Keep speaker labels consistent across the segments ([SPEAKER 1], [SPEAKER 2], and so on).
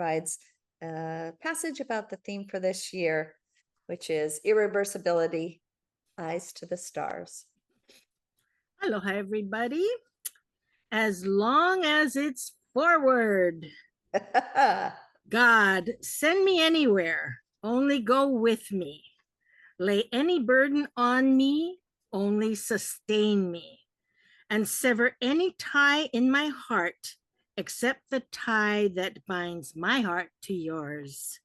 [SPEAKER 1] provides a passage about the theme for this year, which is irreversibility, eyes to the stars.
[SPEAKER 2] Aloha, everybody. As long as it's forward. God, send me anywhere, only go with me. Lay any burden on me, only sustain me. And sever any tie in my heart, except the tie that binds my heart to yours.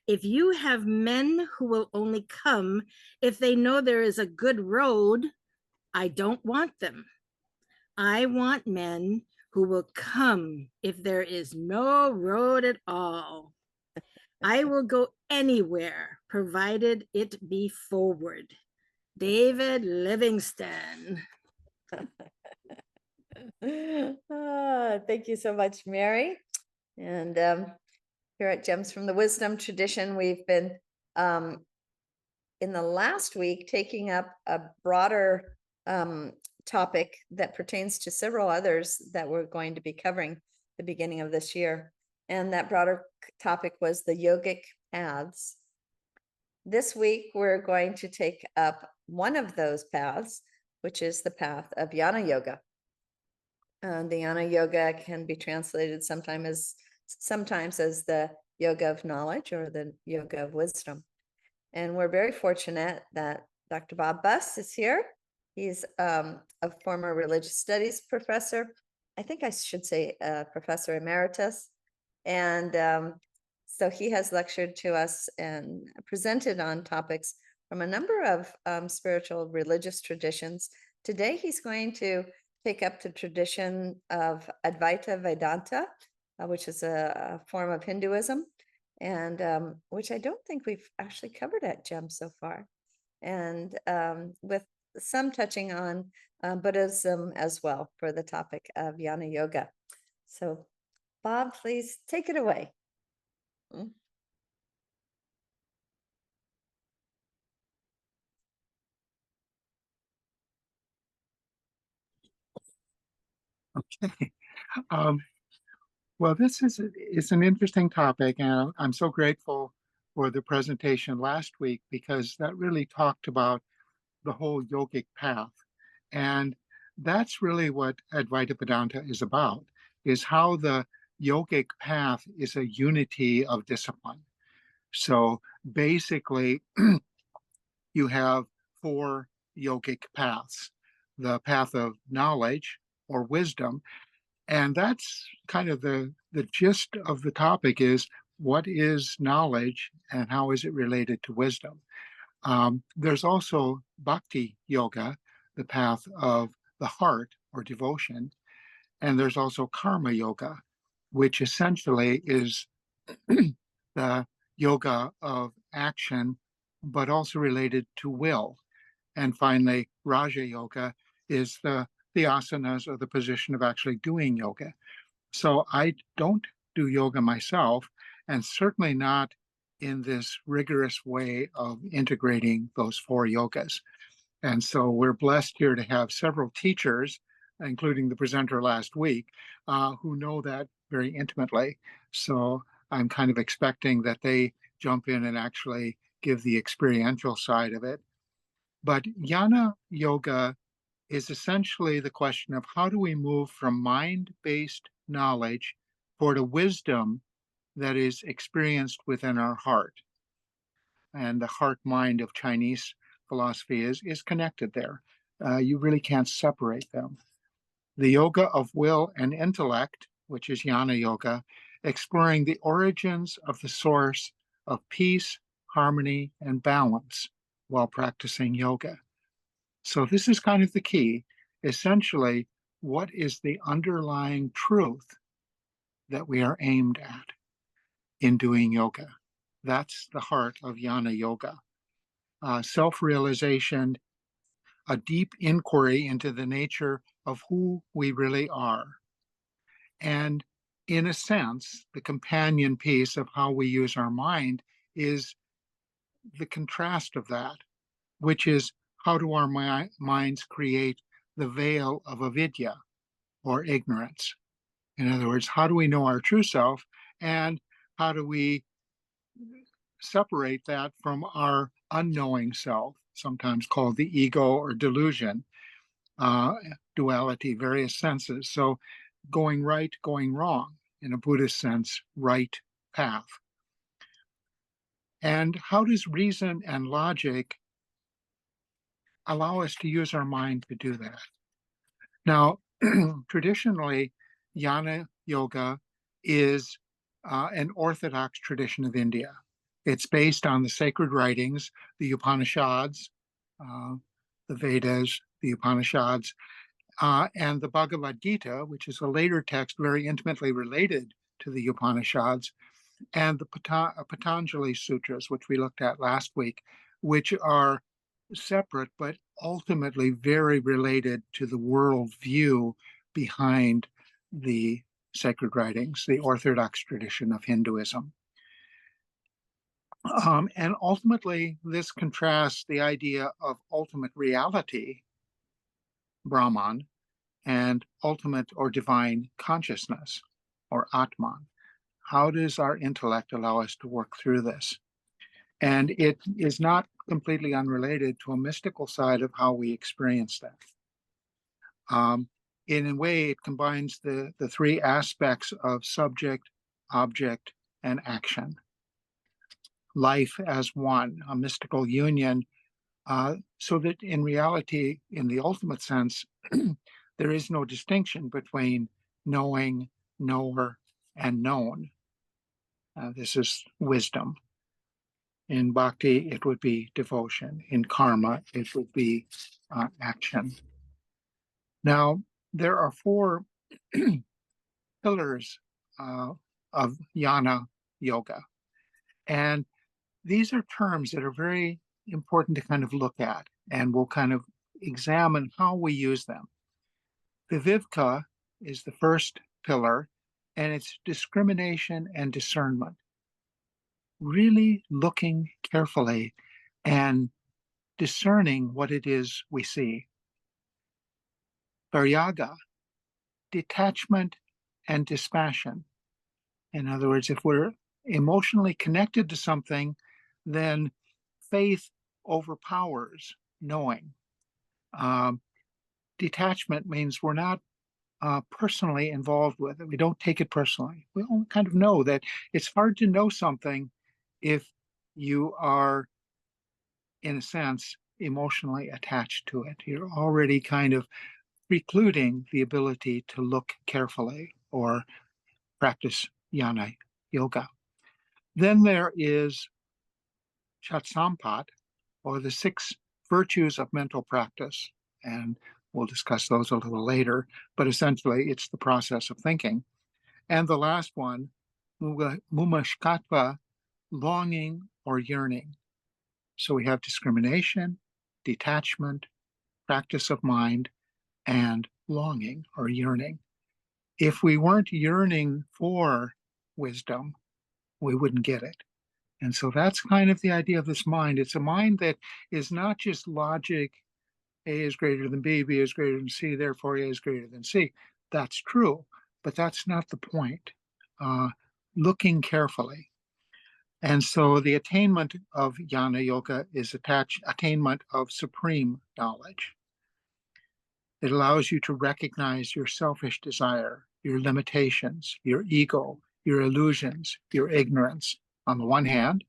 [SPEAKER 2] If you have men who will only come if they know there is a good road, I don't want them. I want men who will come if there is no road at all. I will go anywhere, provided it be forward. David Livingston.
[SPEAKER 1] Thank you so much, Mary. And here at Gems from the Wisdom tradition, we've been in the last week taking up a broader topic that pertains to several others that we're going to be covering the beginning of this year. And that broader topic was the yogic paths. This week, we're going to take up one of those paths, which is the path of Jhana Yoga. The Jhana Yoga can be translated sometimes as the yoga of knowledge or the yoga of wisdom. And we're very fortunate that Dr. Bob Buss is here. He's a former religious studies professor. I think I should say professor emeritus. And so he has lectured to us and presented on topics from a number of spiritual religious traditions. Today, he's going to take up the tradition of Advaita Vedanta, which is a form of Hinduism, and which I don't think we've actually covered at GEM so far. And with some touching on Buddhism as well for the topic of Jhana Yoga. So, Bob, please take it away.
[SPEAKER 3] Okay. Well, this is an interesting topic, and I'm so grateful for the presentation last week because that really talked about the whole yogic path. And that's really what Advaita Vedanta is about, is how the yogic path is a unity of discipline. So basically, you have 4 yogic paths: the path of knowledge or wisdom. And that's kind of the gist of the topic is what is knowledge and how is it related to wisdom? There's also bhakti yoga, the path of the heart or devotion. And there's also karma yoga, which essentially is the yoga of action, but also related to will. And finally, Raja Yoga is the asanas or the position of actually doing yoga. So I don't do yoga myself, and certainly not in this rigorous way of integrating those 4 yogas. And so we're blessed here to have several teachers, including the presenter last week, who know that very intimately. So I'm kind of expecting that they jump in and actually give the experiential side of it. But Jnana Yoga is essentially the question of how do we move from mind-based knowledge toward a wisdom that is experienced within our heart. And the heart-mind of Chinese philosophy is connected there. You really can't separate them. The yoga of will and intellect, which is Jnana Yoga, exploring the origins of the source of peace, harmony, and balance while practicing yoga. So this is kind of the key. Essentially, what is the underlying truth that we are aimed at in doing yoga? That's the heart of Jnana Yoga. Self-realization, a deep inquiry into the nature of who we really are. And in a sense, the companion piece of how we use our mind is the contrast of that, which is how do our minds create the veil of avidya or ignorance? In other words, how do we know our true self? And how do we separate that from our unknowing self, sometimes called the ego or delusion, uh, duality, various senses. So going right, going wrong, in a Buddhist sense, right path. And how does reason and logic allow us to use our mind to do that? Now, traditionally, Jnana Yoga is an orthodox tradition of India. It's based on the sacred writings, the Upanishads, uh, the Vedas, the Upanishads, and the Bhagavad Gita, which is a later text very intimately related to the Upanishads, and the Patanjali Sutras, which we looked at last week, which are separate but ultimately very related to the world view behind the sacred writings, the orthodox tradition of Hinduism. And ultimately, this contrasts the idea of ultimate reality, Brahman, and ultimate or divine consciousness, or Atman. How does our intellect allow us to work through this? And it is not completely unrelated to a mystical side of how we experience that. In a way, it combines the three aspects of subject, object, and action. Life as one, a mystical union, so that in reality, in the ultimate sense, there is no distinction between knowing, knower, and known. This is wisdom. In bhakti, it would be devotion. In karma, it would be action. Now, there are four pillars of Jnana Yoga. And these are terms that are very important to kind of look at, and we'll kind of examine how we use them. Vivivka is the first pillar, and it's discrimination and discernment. Really looking carefully and discerning what it is we see. Vairagya, detachment and dispassion. In other words, if we're emotionally connected to something, then faith overpowers knowing. Detachment means we're not personally involved with it. We don't take it personally. We all kind of know that it's hard to know something if you are, in a sense, emotionally attached to it. You're already kind of precluding the ability to look carefully or practice Jnana Yoga. Then there is Shatsampat, or the 6 virtues of mental practice. And we'll discuss those a little later, but essentially it's the process of thinking. And the last one, Mumashkatva, longing or yearning. So we have discrimination, detachment, practice of mind, and longing or yearning. If we weren't yearning for wisdom, we wouldn't get it. And so that's kind of the idea of this mind. It's a mind that is not just logic, A is greater than B is greater than C, therefore A is greater than C. That's true, but that's not the point. Looking carefully. And so the attainment of Jnana Yoga is attainment of supreme knowledge. It allows you to recognize your selfish desire, your limitations, your ego, your illusions, your ignorance on the one hand,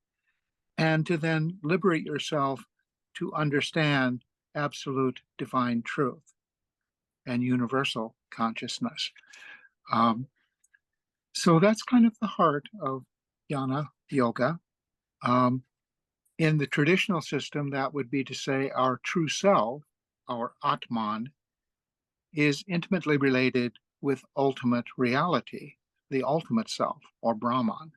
[SPEAKER 3] and to then liberate yourself to understand absolute divine truth and universal consciousness. So that's kind of the heart of Jnana Yoga. In the traditional system, that would be to say our true self, our Atman, is intimately related with ultimate reality, the ultimate self, or Brahman.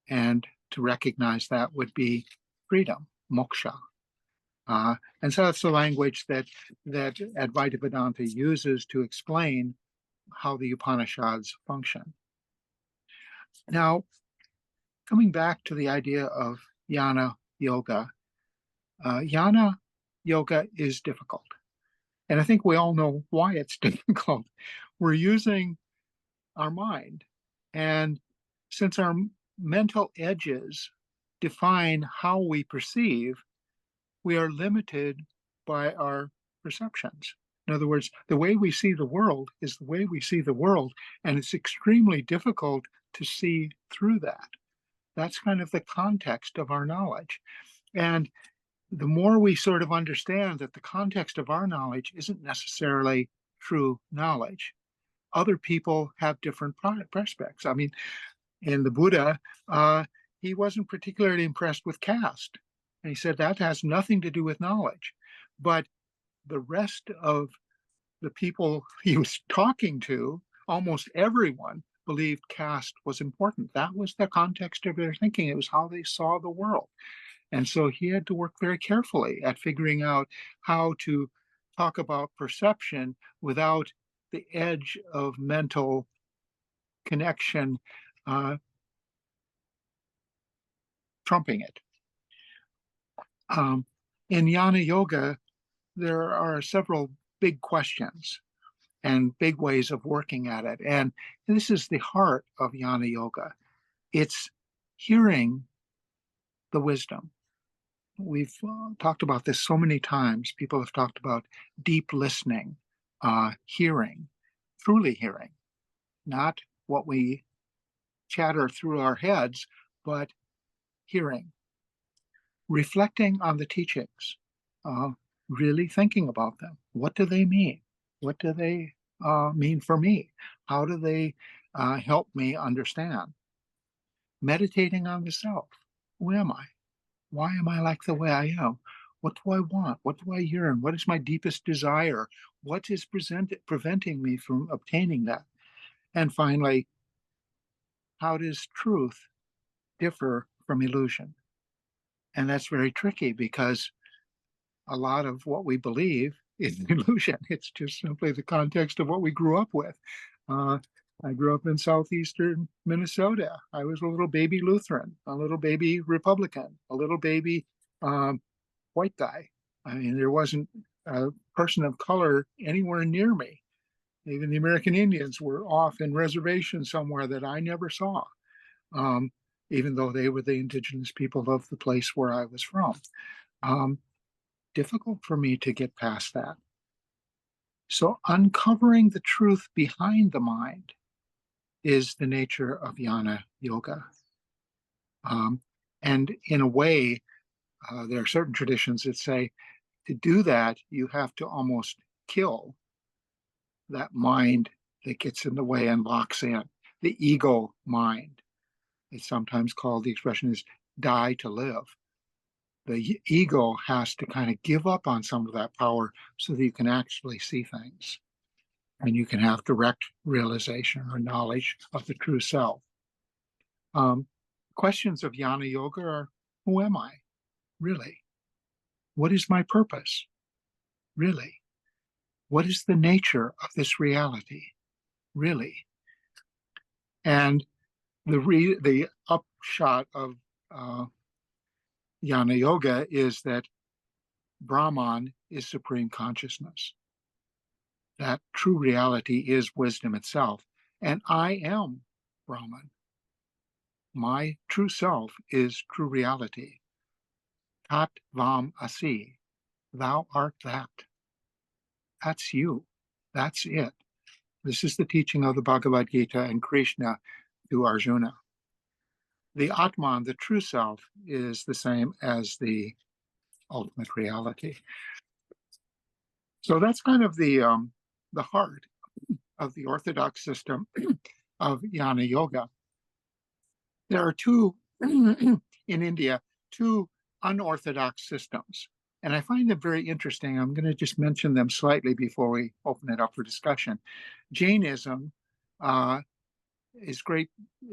[SPEAKER 3] And to recognize that would be freedom, moksha. And so that's the language that Advaita Vedanta uses to explain how the Upanishads function. Now, coming back to the idea of Jnana Yoga, Jnana Yoga is difficult. And I think we all know why it's difficult. We're using our mind. And since our mental edges define how we perceive, we are limited by our perceptions. In other words, the way we see the world is the way we see the world, and it's extremely difficult to see through that. That's kind of the context of our knowledge. And the more we sort of understand that the context of our knowledge isn't necessarily true knowledge, other people have different prospects. I mean, in the Buddha, he wasn't particularly impressed with caste. And he said that has nothing to do with knowledge. But the rest of the people he was talking to, almost everyone believed caste was important. That was the context of their thinking. It was how they saw the world. And so he had to work very carefully at figuring out how to talk about perception without the edge of mental connection trumping it. In Jnana Yoga, there are several big questions and big ways of working at it. And this is the heart of Jnana Yoga. It's hearing the wisdom. We've talked about this so many times. People have talked about deep listening, hearing, truly hearing, not what we chatter through our heads, but hearing, reflecting on the teachings, really thinking about them. What do they mean? What do they mean for me? How do they help me understand? Meditating on the self. Who am I? Why am I like the way I am? What do I want? What do I yearn? What is my deepest desire? What is preventing me from obtaining that? And finally, how does truth differ from illusion? And that's very tricky because a lot of what we believe is an illusion. It's just simply the context of what we grew up with. I grew up in southeastern Minnesota. I was a little baby Lutheran, a little baby Republican, a little baby white guy. I mean, there wasn't a person of color anywhere near me. Even the American Indians were off in reservations somewhere that I never saw, even though they were the indigenous people of the place where I was from. Difficult for me to get past that. So uncovering the truth behind the mind is the nature of Jnana Yoga. And in a way, there are certain traditions that say to do that, you have to almost kill that mind that gets in the way and locks in, the ego mind. It's sometimes called, the expression is die to live. The ego has to kind of give up on some of that power so that you can actually see things and you can have direct realization or knowledge of the true self. Questions of Jnana Yoga are, who am I? Really? What is my purpose? Really? What is the nature of this reality? Really? And the upshot of Jnana Yoga is that Brahman is supreme consciousness. That true reality is wisdom itself. And I am Brahman. My true self is true reality. Tat Vam Asi. Thou art that. That's you. That's it. This is the teaching of the Bhagavad Gita and Krishna to Arjuna. The Atman, the true self, is the same as the ultimate reality. So that's kind of the heart of the orthodox system of Jnana Yoga. There are two, in India, two unorthodox systems. And I find them very interesting. I'm going to just mention them slightly before we open it up for discussion. Jainism is great.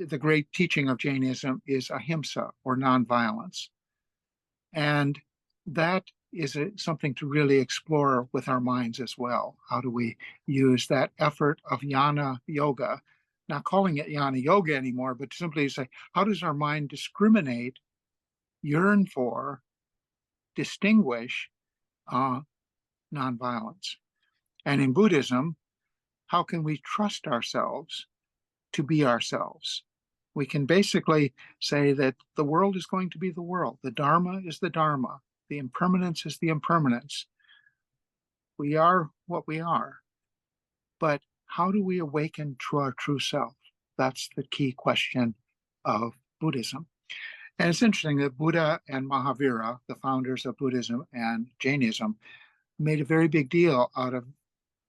[SPEAKER 3] The great teaching of Jainism is ahimsa, or nonviolence. And that is something to really explore with our minds as well. How do we use that effort of Jnana Yoga, not calling it Jnana Yoga anymore, but simply say, how does our mind discriminate, yearn for, distinguish nonviolence? And in Buddhism, how can we trust ourselves to be ourselves? We can basically say that the world is going to be the world. The Dharma is the Dharma. The impermanence is the impermanence. We are what we are. But how do we awaken to our true self? That's the key question of Buddhism. And it's interesting that Buddha and Mahavira, the founders of Buddhism and Jainism, made a very big deal out of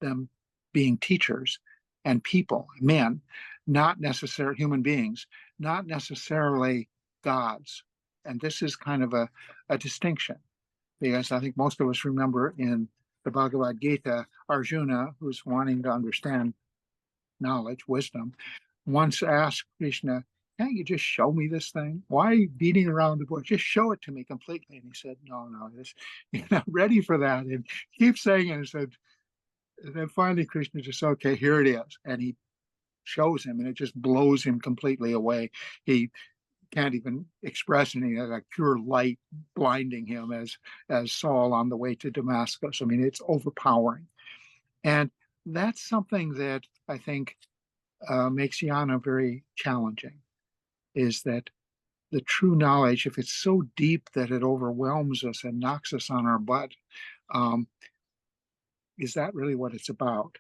[SPEAKER 3] them being teachers and people, men, not necessarily human beings, not necessarily gods. And this is kind of a distinction, because I think most of us remember in the Bhagavad Gita, Arjuna, who's wanting to understand knowledge, wisdom, once asked Krishna, can't you just show me this thing? Why are you beating around the bush? Just show it to me completely. And he said, no, you're not ready for that. And keep saying it. And said, and then finally Krishna just said, okay, here it is. And he shows him, and it just blows him completely away. He can't even express anything, like pure light blinding him as Saul on the way to Damascus. I mean, it's overpowering. And that's something that I think makes Jhana very challenging, is that the true knowledge, if it's so deep that it overwhelms us and knocks us on our butt, is that really what it's about?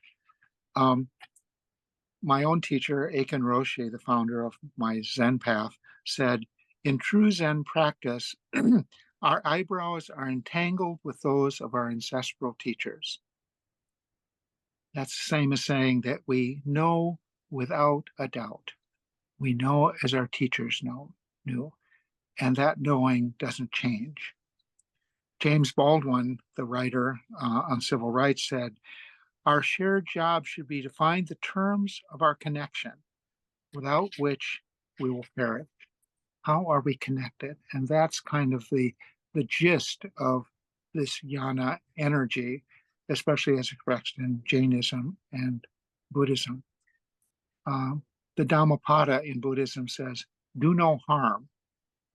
[SPEAKER 3] My own teacher, Aiken Roshi, the founder of my Zen path, said, in true Zen practice, our eyebrows are entangled with those of our ancestral teachers. That's the same as saying that we know without a doubt. We know as our teachers knew, and that knowing doesn't change. James Baldwin, the writer on civil rights, said, our shared job should be to find the terms of our connection, without which we will perish. How are we connected? And that's kind of the gist of this Jhana energy, especially as expressed in Jainism and Buddhism. The Dhammapada in Buddhism says, do no harm,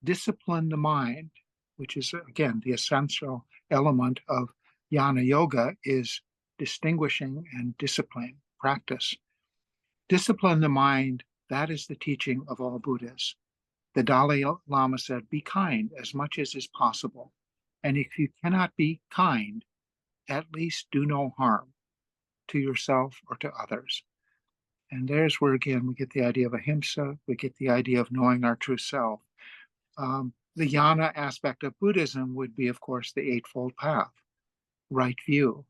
[SPEAKER 3] discipline the mind, which is, again, the essential element of Jnana Yoga, is distinguishing and discipline, practice. Discipline the mind, that is the teaching of all Buddhas. The Dalai Lama said, be kind as much as is possible. And if you cannot be kind, at least do no harm to yourself or to others. And there's where, again, we get the idea of ahimsa, we get the idea of knowing our true self. The Jhana aspect of Buddhism would be, of course, the Eightfold Path: right view,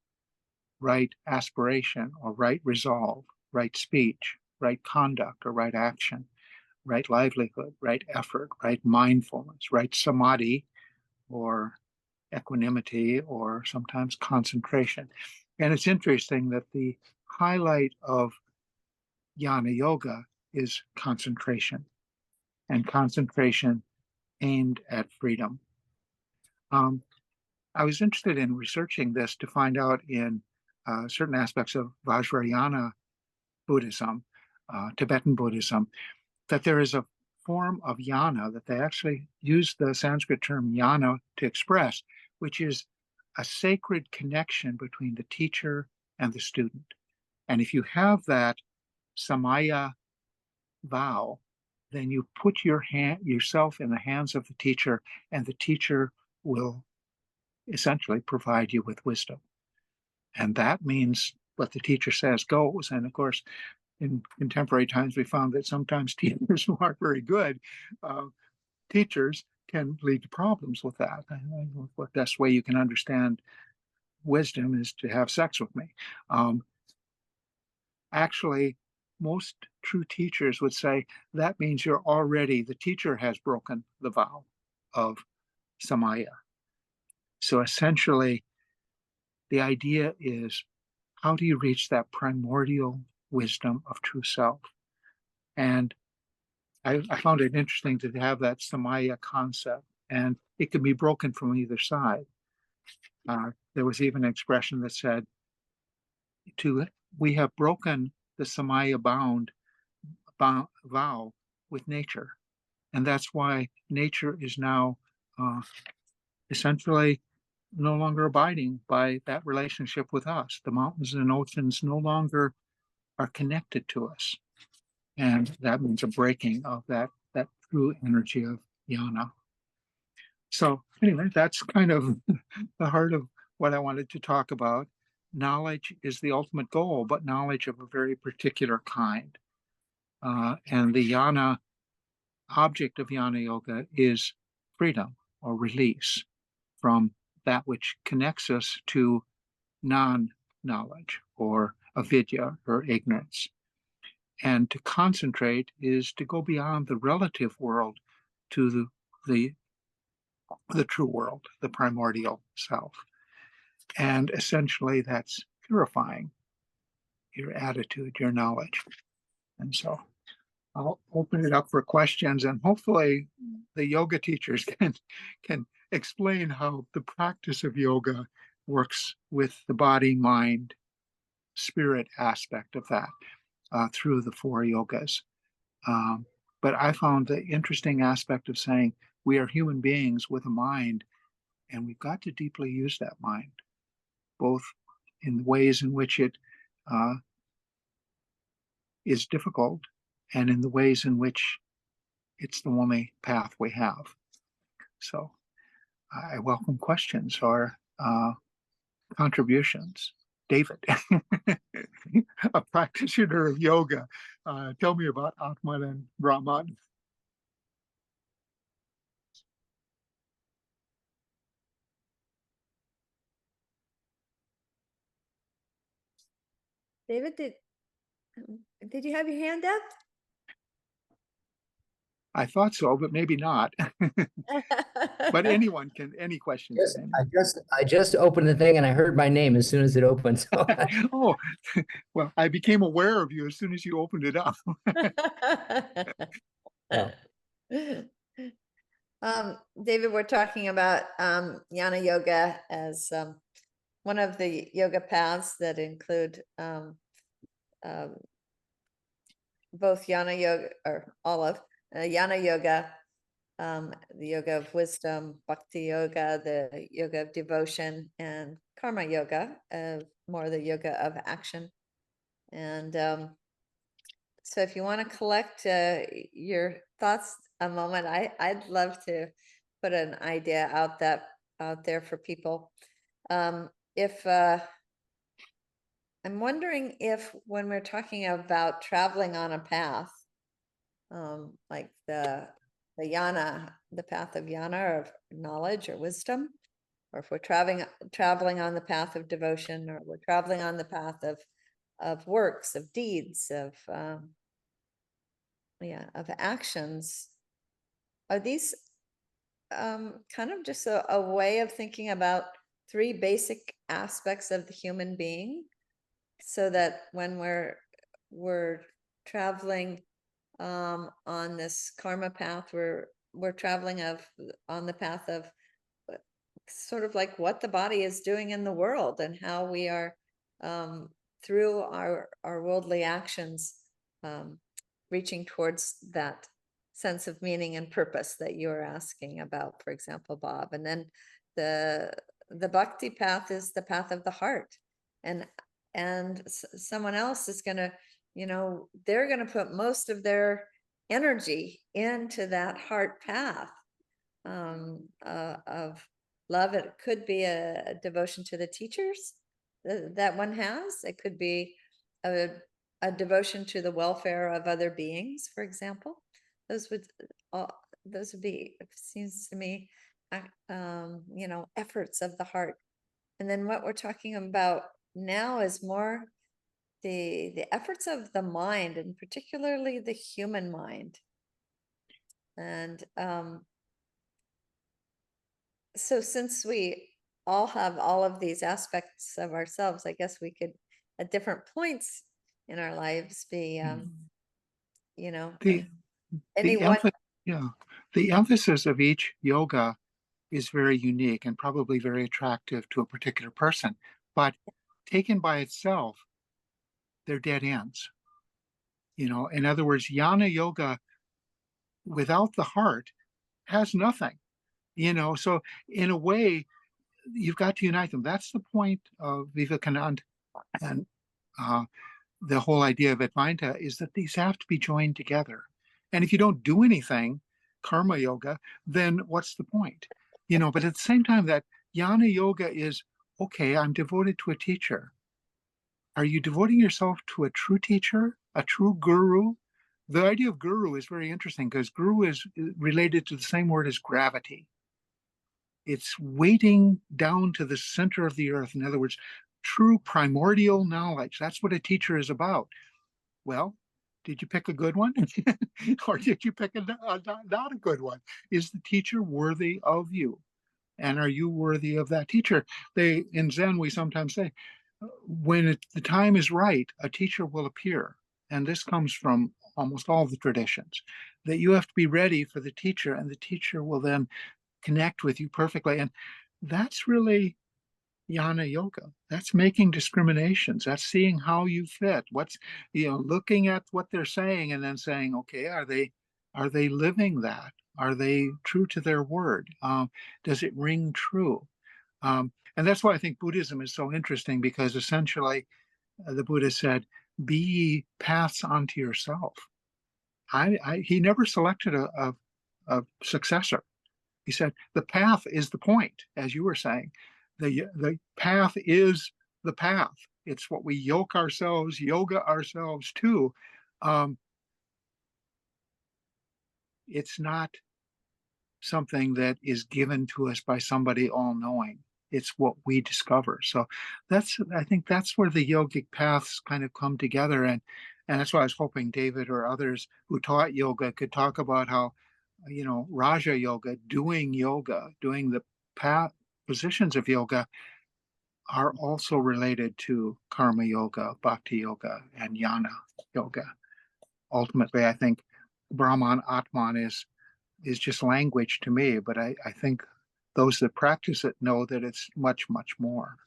[SPEAKER 3] right aspiration or right resolve, right speech, right conduct or right action, right livelihood, right effort, right mindfulness, right samadhi or equanimity, or sometimes concentration. And it's interesting that the highlight of Jnana Yoga is concentration, and concentration aimed at freedom. I was interested in researching this to find out in certain aspects of Vajrayana Buddhism, Tibetan Buddhism, that there is a form of jhana that they actually use the Sanskrit term jnana to express, which is a sacred connection between the teacher and the student. And if you have that samaya vow, then you put yourself in the hands of the teacher, and the teacher will essentially provide you with wisdom. And that means what the teacher says goes. And of course, in contemporary times, we found that sometimes teachers who aren't very good teachers can lead to problems with that. The best way you can understand wisdom is to have sex with me. Actually, most true teachers would say that means the teacher has broken the vow of samaya. So essentially, the idea is, how do you reach that primordial wisdom of true self? And I found it interesting to have that samaya concept, and it can be broken from either side. There was even an expression that said, we have broken the samaya vow with nature. And that's why nature is now essentially no longer abiding by that relationship with us. The mountains and oceans no longer are connected to us. And that means a breaking of that true energy of Jhana. So anyway, that's kind of the heart of what I wanted to talk about. Knowledge is the ultimate goal, but knowledge of a very particular kind. And the Jhana object of Jnana Yoga is freedom or release from that which connects us to non-knowledge or avidya or ignorance. And to concentrate is to go beyond the relative world to the true world, the primordial self. And essentially that's purifying your attitude, your knowledge. And so I'll open it up for questions, and hopefully the yoga teachers can explain how the practice of yoga works with the body, mind, spirit aspect of that through the 4 yogas. But I found the interesting aspect of saying we are human beings with a mind, and we've got to deeply use that mind, both in ways in which it is difficult and in the ways in which it's the only path we have. So I welcome questions or contributions. David, a practitioner of yoga, tell me about Atman and Brahman.
[SPEAKER 1] David, did you have your hand up?
[SPEAKER 3] I thought so, but maybe not. But anyone can, any questions?
[SPEAKER 4] Yes, I just opened the thing and I heard my name as soon as it opened. So
[SPEAKER 3] Oh, well, I became aware of you as soon as you opened it up.
[SPEAKER 1] David, we're talking about Jnana Yoga as one of the yoga paths that include both Jnana Yoga, or all of Jnana Yoga, the yoga of wisdom, bhakti yoga, the yoga of devotion, and karma yoga, more the yoga of action. And so if you want to collect your thoughts a moment, I'd love to put an idea out there for people. If I'm wondering if when we're talking about traveling on a path, like the Jhana, the path of Jhana, or of knowledge or wisdom, or if we're traveling on the path of devotion, or we're traveling on the path of works, of deeds, of actions, are these kind of just a way of thinking about 3 basic aspects of the human being, so that when we're traveling on this karma path, we're traveling on the path of sort of like what the body is doing in the world, and how we are through our worldly actions reaching towards that sense of meaning and purpose that you were asking about, for example, Bob. And then the bhakti path is the path of the heart, and someone else is going to, they're going to put most of their energy into that heart path of love. It could be a devotion to the teachers that one has. It could be a devotion to the welfare of other beings, for example. Those would be, it seems to me, efforts of the heart. And then what we're talking about now is more the efforts of the mind, and particularly the human mind. And so since we all have all of these aspects of ourselves, I guess we could, at different points in our lives, be
[SPEAKER 3] the emphasis of each yoga is very unique and probably very attractive to a particular person, but taken by itself, they're dead ends. In other words, Jnana Yoga without the heart has nothing. So in a way, you've got to unite them. That's the point of Vivekananda and the whole idea of Advaita is that these have to be joined together. And if you don't do anything, karma yoga, then what's the point? But at the same time, that jnana yoga is, okay, I'm devoted to a teacher. Are you devoting yourself to a true teacher, a true guru? The idea of guru is very interesting because guru is related to the same word as gravity. It's weighting down to the center of the earth. In other words, true primordial knowledge. That's what a teacher is about. Well, did you pick a good one? Or did you pick not a good one? Is the teacher worthy of you? And are you worthy of that teacher? In Zen, we sometimes say, when the time is right, a teacher will appear. And this comes from almost all the traditions, that you have to be ready for the teacher, and the teacher will then connect with you perfectly. And that's really jnana yoga. That's making discriminations. That's seeing how you fit. Looking at what they're saying and then saying, okay, are they living that? Are they true to their word? Does it ring true? And that's why I think Buddhism is so interesting, because essentially the Buddha said, be ye paths unto yourself. He never selected a successor. He said, the path is the point, as you were saying. The path is the path. It's what we yoga ourselves to. It's not something that is given to us by somebody all-knowing. It's what we discover. So I think that's where the yogic paths kind of come together. And that's why I was hoping David or others who taught yoga could talk about how, Raja yoga, doing the path positions of yoga are also related to karma yoga, bhakti yoga, and jnana yoga. Ultimately, I think Brahman, Atman is just language to me, but I think those that practice it know that it's much, much more.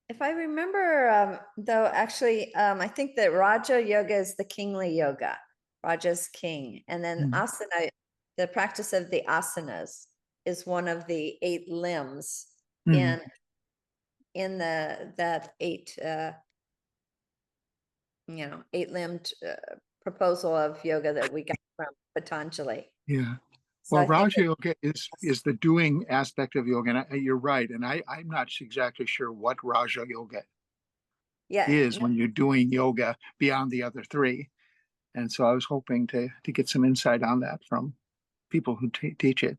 [SPEAKER 1] If I remember, though, actually, I think that Raja yoga is the kingly yoga. Raja's king. And then asana, the practice of the asanas, is one of the 8 limbs in that 8-limbed proposal of yoga that we got from Patanjali.
[SPEAKER 3] Yeah.
[SPEAKER 1] So
[SPEAKER 3] Well, Raja yoga is the doing aspect of yoga, and you're right. And I'm not exactly sure what Raja yoga is when you're doing yoga beyond the other 3. And so I was hoping to get some insight on that from people who teach it.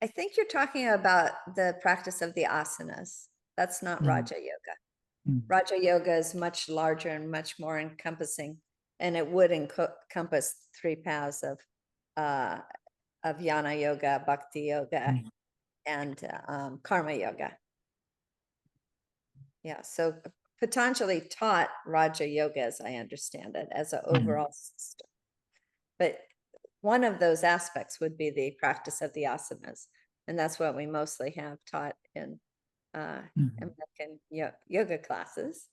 [SPEAKER 1] I think you're talking about the practice of the asanas. That's not Raja yoga. Raja yoga is much larger and much more encompassing, and it would encompass 3 paths of jnana yoga, bhakti yoga, and karma yoga. Yeah, so Patanjali taught Raja yoga, as I understand it, as an overall system. But one of those aspects would be the practice of the asanas, and that's what we mostly have taught in American yoga classes.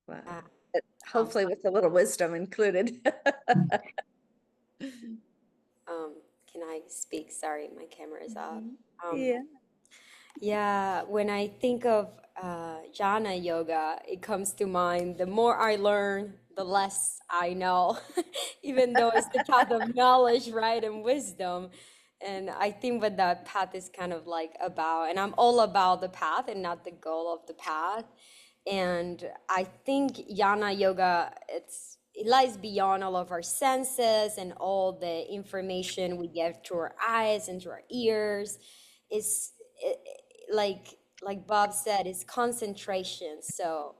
[SPEAKER 1] But hopefully with a little wisdom included.
[SPEAKER 5] Can I speak? Sorry, my camera is off.
[SPEAKER 1] Yeah.
[SPEAKER 5] When I think of jhana yoga, it comes to mind, the more I learn, the less I know, even though it's the path of knowledge, right, and wisdom. And I think what that path is kind of like about, and I'm all about the path and not the goal of the path. And I think jnana yoga, it lies beyond all of our senses and all the information we get through our eyes and through our ears. Like Bob said, it's concentration. So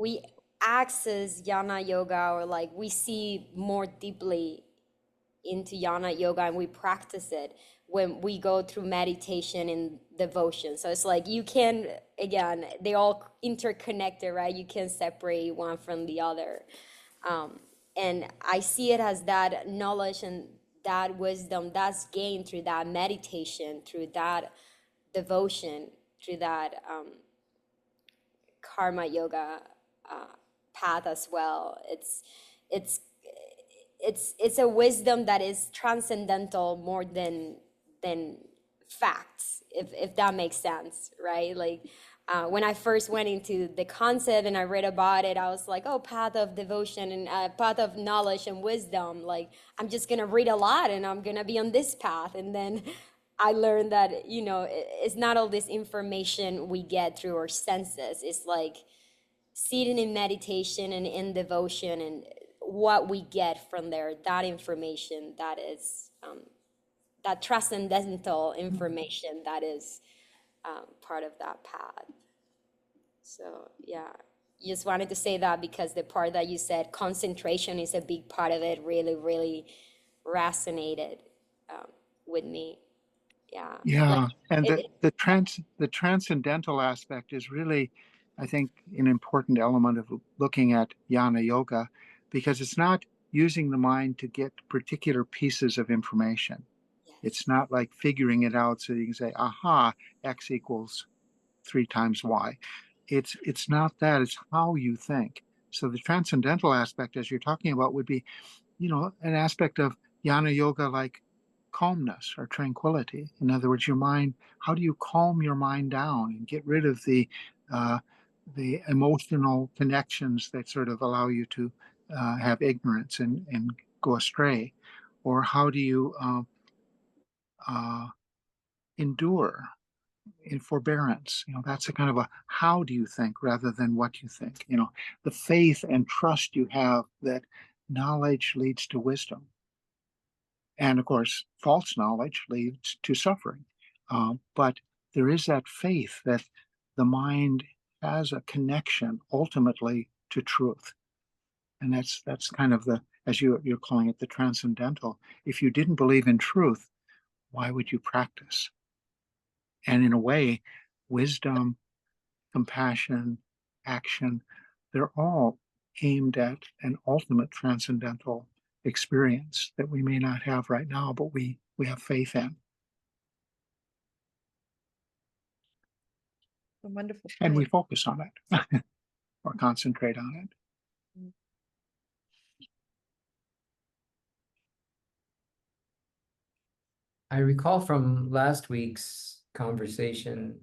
[SPEAKER 5] we access jnana yoga, or like we see more deeply into jnana yoga, and we practice it when we go through meditation and devotion. So it's like you can, again, they all interconnected, right? You can separate one from the other. And I see it as that knowledge and that wisdom that's gained through that meditation, through that devotion, through that karma yoga path as well. It's a wisdom that is transcendental more than facts, if that makes sense, right? Like When I first went into the concept and I read about it, I was like, oh, path of devotion and path of knowledge and wisdom. Like, I'm just going to read a lot and I'm going to be on this path. And then I learned that, you know, it's not all this information we get through our senses. It's like sitting in meditation and in devotion and what we get from there, that information, that is that transcendental information that is part of that path. So yeah, just wanted to say that because the part that you said, concentration is a big part of it, really, really resonated with me. Yeah. Like
[SPEAKER 3] Yeah, and
[SPEAKER 5] it,
[SPEAKER 3] the transcendental aspect is really, I think, an important element of looking at Jnana Yoga, because it's not using the mind to get particular pieces of information.
[SPEAKER 5] yes.
[SPEAKER 3] It's not like figuring it out so you can say, aha, X equals 3 times Y. It's not that, it's how you think. So the transcendental aspect, as you're talking about, would be, an aspect of Jnana Yoga like calmness or tranquility. In other words, your mind, how do you calm your mind down and get rid of the emotional connections that sort of allow you to have ignorance and go astray? Or how do you endure in forbearance? That's a kind of a how do you think rather than what you think. The faith and trust you have that knowledge leads to wisdom. And of course, false knowledge leads to suffering. But there is that faith that the mind has a connection ultimately to truth. And that's kind of as you're calling it, the transcendental. If you didn't believe in truth, why would you practice? And in a way, wisdom, compassion, action, they're all aimed at an ultimate transcendental experience that we may not have right now, but we have faith in.
[SPEAKER 1] A wonderful
[SPEAKER 3] And we
[SPEAKER 1] point.
[SPEAKER 3] focus on it or concentrate on it.
[SPEAKER 4] I recall from last week's conversation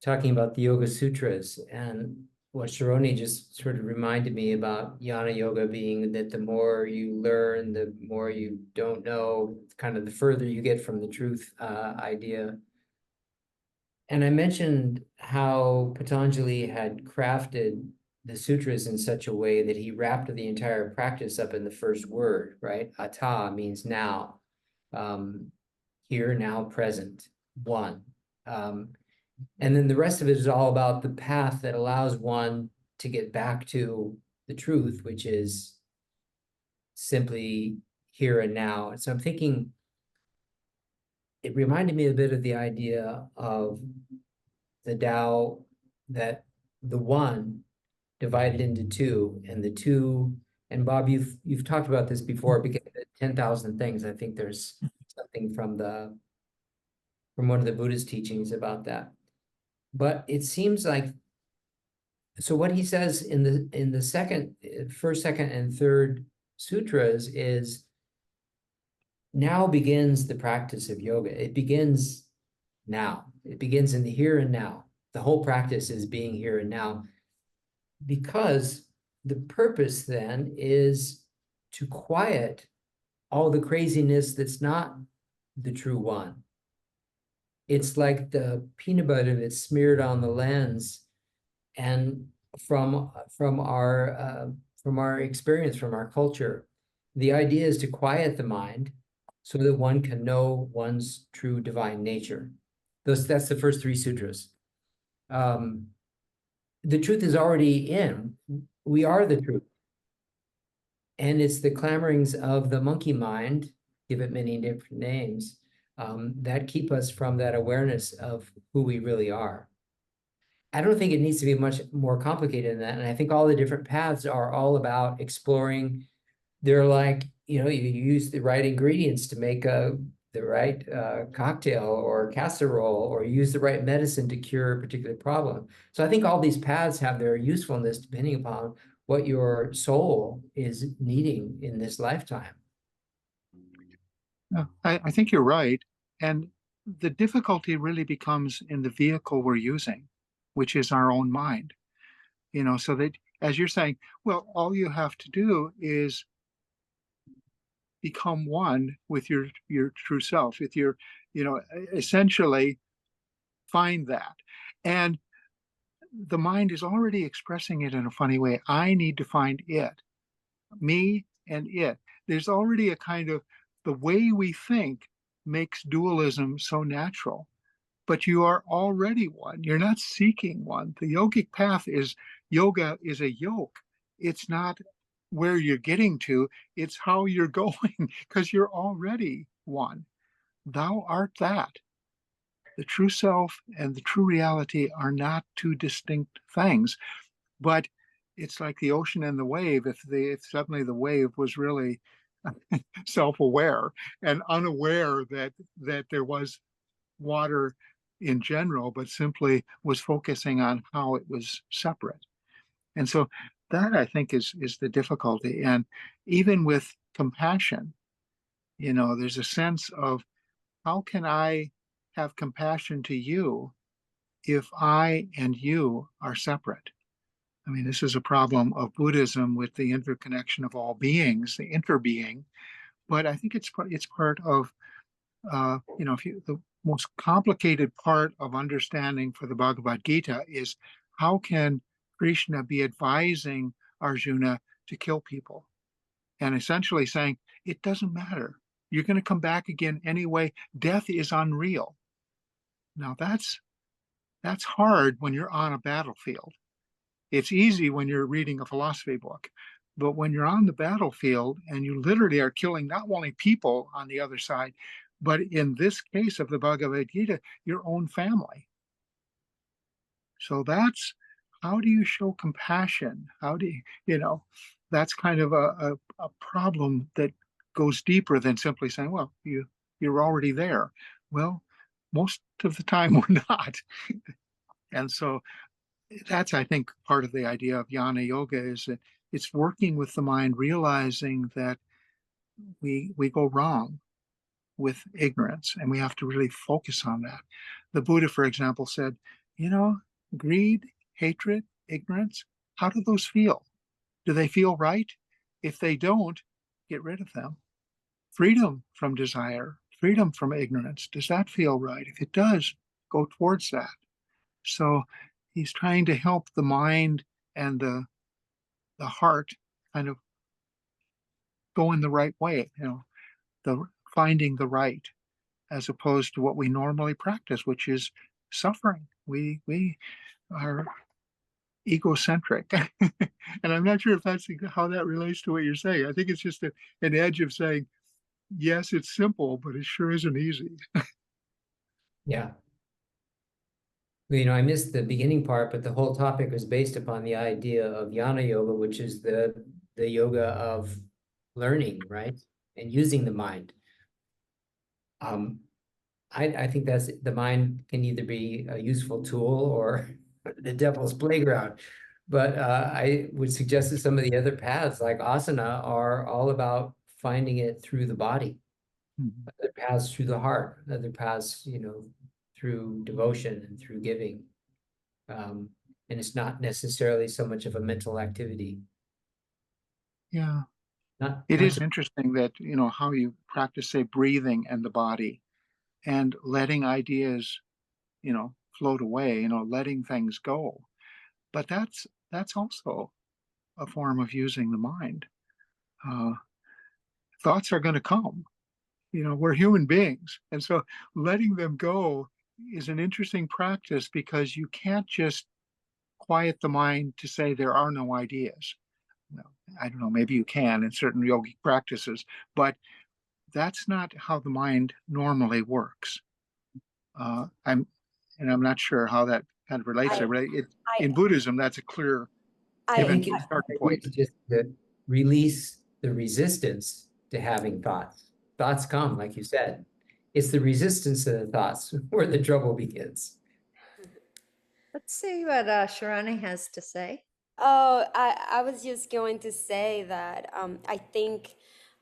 [SPEAKER 4] talking about the Yoga Sutras, and what Sharoni just sort of reminded me about Jnana Yoga being that the more you learn, the more you don't know, kind of the further you get from the truth idea. And I mentioned how Patanjali had crafted the sutras in such a way that he wrapped the entire practice up in the first word, right? Ata means now, here, now, present, one. And then the rest of it is all about the path that allows one to get back to the truth, which is simply here and now. And so I'm thinking, it reminded me a bit of the idea of the Tao, that the one divided into two, and the two, and Bob, you've talked about this before, because 10,000 things, I think there's something from one of the Buddhist teachings about that. But it seems like, so what he says in the first, second, and third sutras is, now begins the practice of yoga. It begins now. It begins in the here and now. The whole practice is being here and now, because the purpose then is to quiet all the craziness that's not the true one. It's like the peanut butter that's smeared on the lens, and from our experience, from our culture, the idea is to quiet the mind so that one can know one's true divine nature. That's the first 3 sutras. The truth is already in. We are the truth. And it's the clamorings of the monkey mind, give it many different names, that keep us from that awareness of who we really are. I don't think it needs to be much more complicated than that. And I think all the different paths are all about exploring. They're like, you use the right ingredients to make the right cocktail or casserole, or use the right medicine to cure a particular problem. So I think all these paths have their usefulness depending upon what your soul is needing in this lifetime.
[SPEAKER 3] I think you're right. And the difficulty really becomes in the vehicle we're using, which is our own mind. So that, as you're saying, well, all you have to do is become one with your true self, with your, essentially find that. And the mind is already expressing it in a funny way. I need to find it, me and it. There's already a kind of, the way we think makes dualism so natural, but you are already one. You're not seeking one. The yogic path is, yoga is a yoke. It's not where you're getting to, it's how you're going, because you're already one. Thou art that. The true self and the true reality are not two distinct things, but it's like the ocean and the wave. If suddenly the wave was really self-aware and unaware that there was water in general, but simply was focusing on how it was separate. And so that, I think, is the difficulty. And even with compassion, there's a sense of, how can I have compassion to you if I and you are separate? I mean, this is a problem of Buddhism with the interconnection of all beings, the interbeing. But I think it's part of, the most complicated part of understanding for the Bhagavad Gita is, how can Krishna be advising Arjuna to kill people, and essentially saying, it doesn't matter. You're going to come back again anyway. Death is unreal. Now that's hard when you're on a battlefield. It's easy when you're reading a philosophy book, but when you're on the battlefield and you literally are killing not only people on the other side, but in this case of the Bhagavad Gita, your own family. So that's, how do you show compassion? How do you, that's kind of a problem that goes deeper than simply saying, well, you're already there. Well, most of the time we're not. And so that's, I think, part of the idea of Jnana Yoga, is that it's working with the mind, realizing that we go wrong with ignorance, and we have to really focus on that. The Buddha, for example, said, greed, hatred, ignorance, how do those feel? Do they feel right? If they don't, get rid of them. Freedom from desire, freedom from ignorance, does that feel right? If it does, go towards that. So he's trying to help the mind and the heart kind of go in the right way, the finding the right, as opposed to what we normally practice, which is suffering. We are egocentric. And I'm not sure if that's how that relates to what you're saying. I think it's just an edge of saying, yes, it's simple, but it sure isn't easy.
[SPEAKER 4] Yeah. Well, I missed the beginning part, but the whole topic was based upon the idea of Jnana Yoga, which is the yoga of learning, right? And using the mind. I think that's, the mind can either be a useful tool or the devil's playground. But I would suggest that some of the other paths, like asana, are all about finding it through the body.
[SPEAKER 3] Mhm.
[SPEAKER 4] Other paths through the heart, other paths, through devotion and through giving. And it's not necessarily so much of a mental activity.
[SPEAKER 3] Yeah.
[SPEAKER 4] Not
[SPEAKER 3] It is
[SPEAKER 4] just,
[SPEAKER 3] interesting that, how you practice, say, breathing and the body, and letting ideas, float away, letting things go. But that's also a form of using the mind. Thoughts are going to come. We're human beings. And so letting them go is an interesting practice, because you can't just quiet the mind to say there are no ideas. I don't know, maybe you can in certain yogic practices, but that's not how the mind normally works. I'm not sure how that kind of relates there, but
[SPEAKER 5] I,
[SPEAKER 3] in Buddhism, that's a clear
[SPEAKER 4] I
[SPEAKER 5] I,
[SPEAKER 3] given
[SPEAKER 4] think it's
[SPEAKER 3] starting point.
[SPEAKER 4] just to release the resistance to having thoughts. Thoughts come, like you said. It's the resistance to the thoughts where the trouble begins.
[SPEAKER 1] Let's see what Sharani has to say.
[SPEAKER 5] Oh, I was just going to say that I think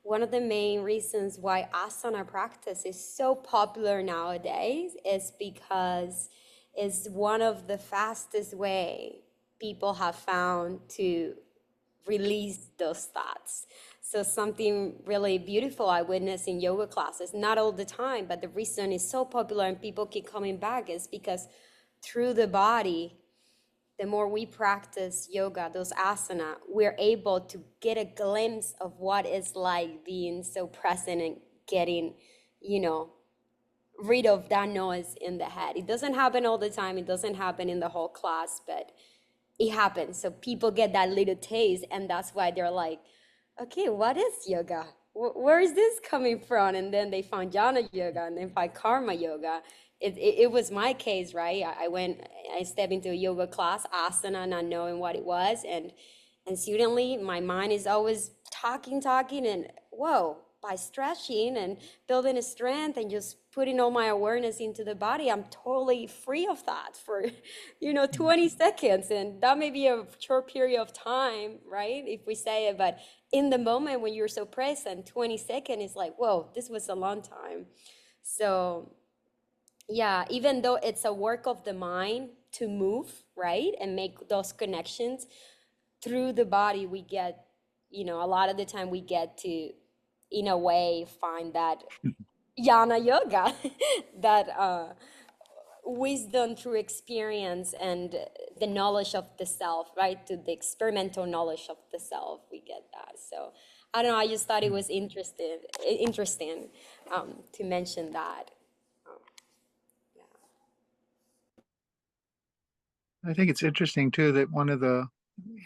[SPEAKER 5] one of the main reasons why asana practice is so popular nowadays is because it's one of the fastest way people have found to release those thoughts. So something really beautiful I witness in yoga classes, not all the time, but the reason it's so popular and people keep coming back is because through the body, the more we practice yoga, those asana, we're able to get a glimpse of what it's like being so present and getting, rid of that noise in the head. It doesn't happen all the time. It doesn't happen in the whole class, but it happens. So people get that little taste, and that's why they're like, okay, what is yoga? Where is this coming from? And then they found Jhana yoga and then find karma yoga. It was my case, right? I stepped into a yoga class, asana, not knowing what it was. And suddenly my mind is always talking, and whoa, by stretching and building a strength and just putting all my awareness into the body, I'm totally free of that for, 20 seconds. And that may be a short period of time, right? If we say it, but in the moment when you're so present, 20 seconds is like, whoa, this was a long time. So yeah, even though it's a work of the mind to move, right? And make those connections through the body, we get, a lot of the time we get to, in a way, find that Jhana yoga, that wisdom through experience and the knowledge of the self, right? To the experimental knowledge of the self, we get that. So I don't know, I just thought it was interesting to mention that.
[SPEAKER 3] I think it's interesting too that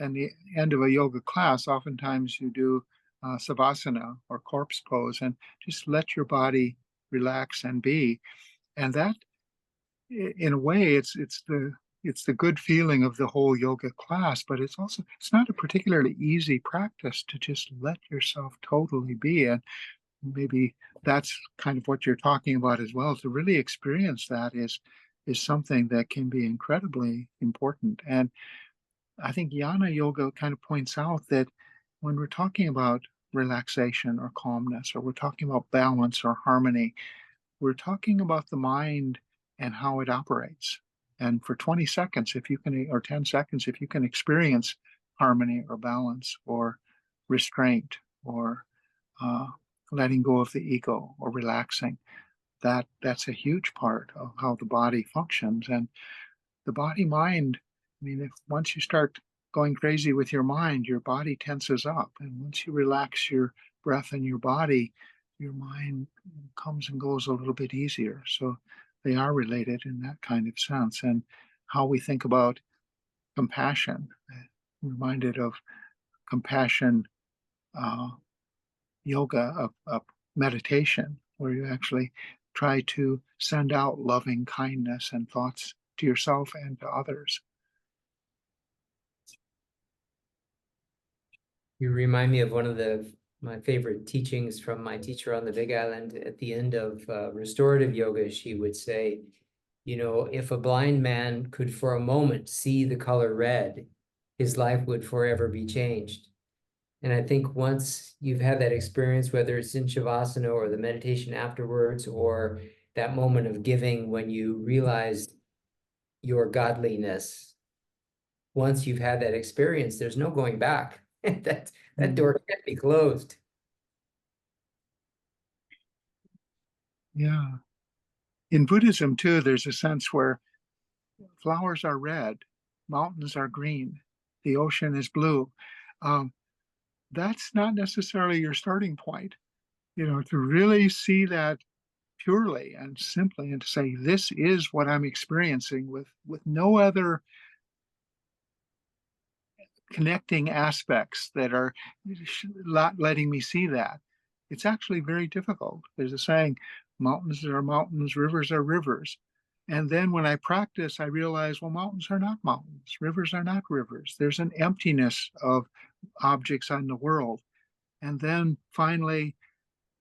[SPEAKER 3] at the end of a yoga class, oftentimes you do savasana or corpse pose and just let your body relax and be. And that, in a way, it's the good feeling of the whole yoga class, but it's not a particularly easy practice to just let yourself totally be. And maybe that's kind of what you're talking about as well. To really experience that is something that can be incredibly important. And I think Jnana Yoga kind of points out that when we're talking about relaxation or calmness, or we're talking about balance or harmony, we're talking about the mind and how it operates. And for 20 seconds, if you can, or 10 seconds, if you can experience harmony or balance or restraint or letting go of the ego or relaxing, that's a huge part of how the body functions. And the body mind, I mean, if once you start going crazy with your mind, your body tenses up. And once you relax your breath and your body, your mind comes and goes a little bit easier. So they are related in that kind of sense. And how we think about compassion, I'm reminded of compassion yoga, of meditation, where you actually try to send out loving kindness and thoughts to yourself and to others.
[SPEAKER 4] You remind me of one of my favorite teachings from my teacher on the Big Island. At the end of restorative yoga, she would say, if a blind man could for a moment see the color red, his life would forever be changed. And I think once you've had that experience, whether it's in Shavasana or the meditation afterwards, or that moment of giving when you realize your godliness, once you've had that experience, there's no going back. That door can't be closed.
[SPEAKER 3] Yeah. In Buddhism, too, there's a sense where flowers are red, mountains are green, the ocean is blue. That's not necessarily your starting point. To really see that purely and simply and to say, this is what I'm experiencing with no other connecting aspects that are not letting me see that. It's actually very difficult. There's a saying, mountains are mountains, rivers are rivers. And then when I practice, I realize, well, mountains are not mountains, rivers are not rivers. There's an emptiness of objects on the world. And then finally,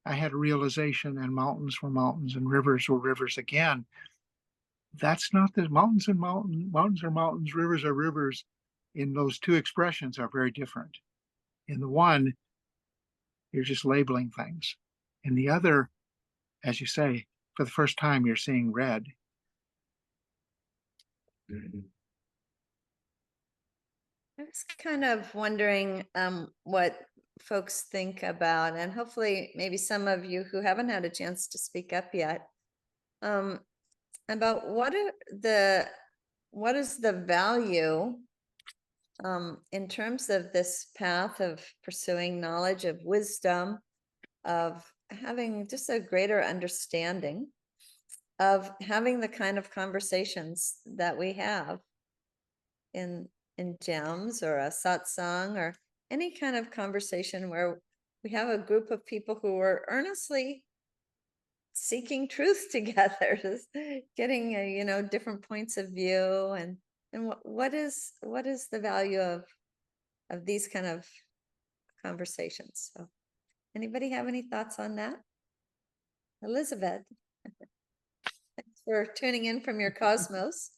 [SPEAKER 3] I had a realization, and mountains were mountains and rivers were rivers again. That's not the mountains are mountains, rivers are rivers. In those two expressions are very different. In the one, you're just labeling things. In the other, as you say, for the first time, you're seeing red.
[SPEAKER 1] I was kind of wondering what folks think about, and hopefully maybe some of you who haven't had a chance to speak up yet, about what is the value in terms of this path of pursuing knowledge, of wisdom, of having just a greater understanding, of having the kind of conversations that we have in gems or a satsang or any kind of conversation where we have a group of people who are earnestly seeking truth together, just getting different points of view, and what is the value of these kind of conversations. So anybody have any thoughts on that? Elizabeth, thanks for tuning in from your cosmos.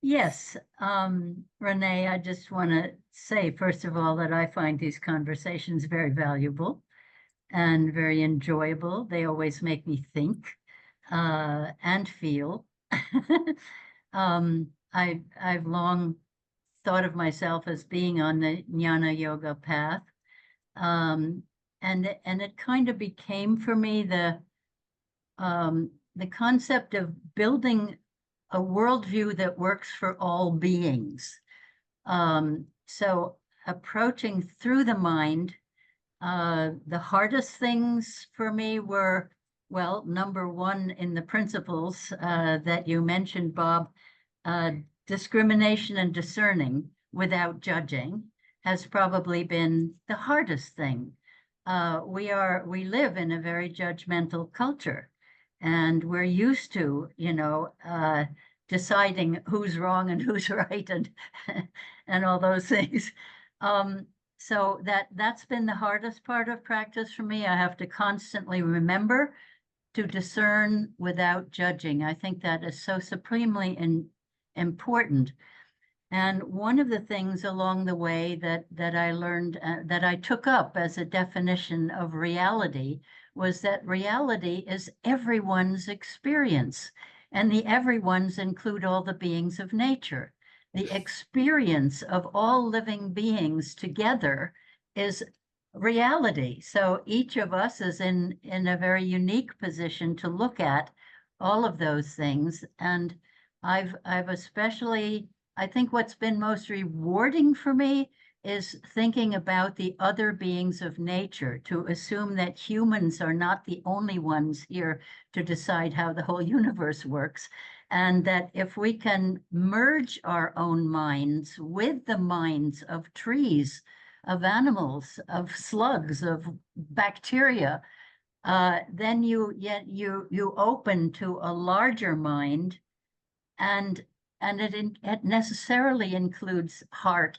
[SPEAKER 6] Yes, Renee, I just want to say, first of all, that I find these conversations very valuable and very enjoyable. They always make me think and feel. I've long thought of myself as being on the Jnana Yoga path. And it kind of became for me the concept of building a worldview that works for all beings. So approaching through the mind, the hardest things for me were, well, number one in the principles that you mentioned, Bob, discrimination and discerning without judging has probably been the hardest thing. We live in a very judgmental culture, and we're used to, deciding who's wrong and who's right, and all those things. So that's been the hardest part of practice for me. I have to constantly remember to discern without judging. I think that is so supremely important. And one of the things along the way that I learned, that I took up as a definition of reality, was that reality is everyone's experience. And the everyone's include all the beings of nature. The experience of all living beings together is reality. So each of us is in a very unique position to look at all of those things. And I've especially, I think what's been most rewarding for me is thinking about the other beings of nature, to assume that humans are not the only ones here to decide how the whole universe works. And that if we can merge our own minds with the minds of trees, of animals, of slugs, of bacteria, then you open to a larger mind, and it necessarily includes heart,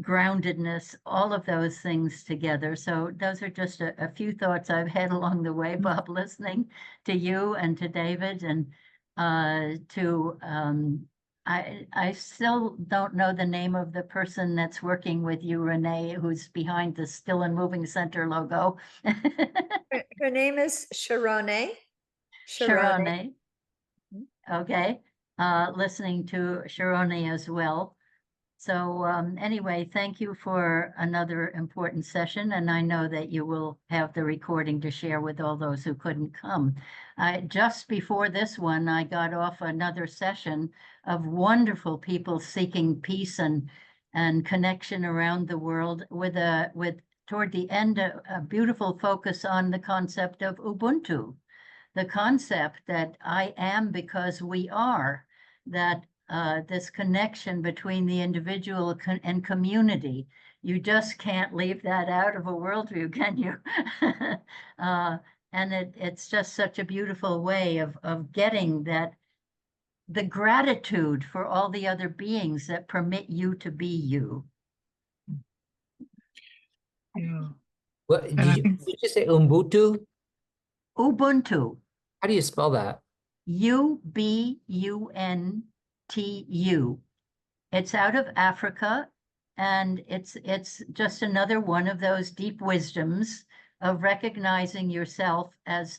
[SPEAKER 6] groundedness, all of those things together. So those are just a few thoughts I've had along the way, Bob, listening to you and to David, and I still don't know the name of the person that's working with you, Renee, who's behind the Still and Moving Center logo.
[SPEAKER 1] Her name is Sharone.
[SPEAKER 6] Sharone. Okay. Listening to Sharone as well. So anyway, thank you for another important session, and I know that you will have the recording to share with all those who couldn't come. Just before this one, I got off another session of wonderful people seeking peace and connection around the world with toward the end a beautiful focus on the concept of Ubuntu, the concept that I am because we are, that this connection between the individual and community. You just can't leave that out of a worldview, can you? And it's just such a beautiful way of getting that, the gratitude for all the other beings that permit you to be you.
[SPEAKER 3] Yeah.
[SPEAKER 4] What did you just say? Ubuntu?
[SPEAKER 6] Ubuntu.
[SPEAKER 4] How do you spell that?
[SPEAKER 6] Ubuntu. It's out of Africa. And it's just another one of those deep wisdoms of recognizing yourself as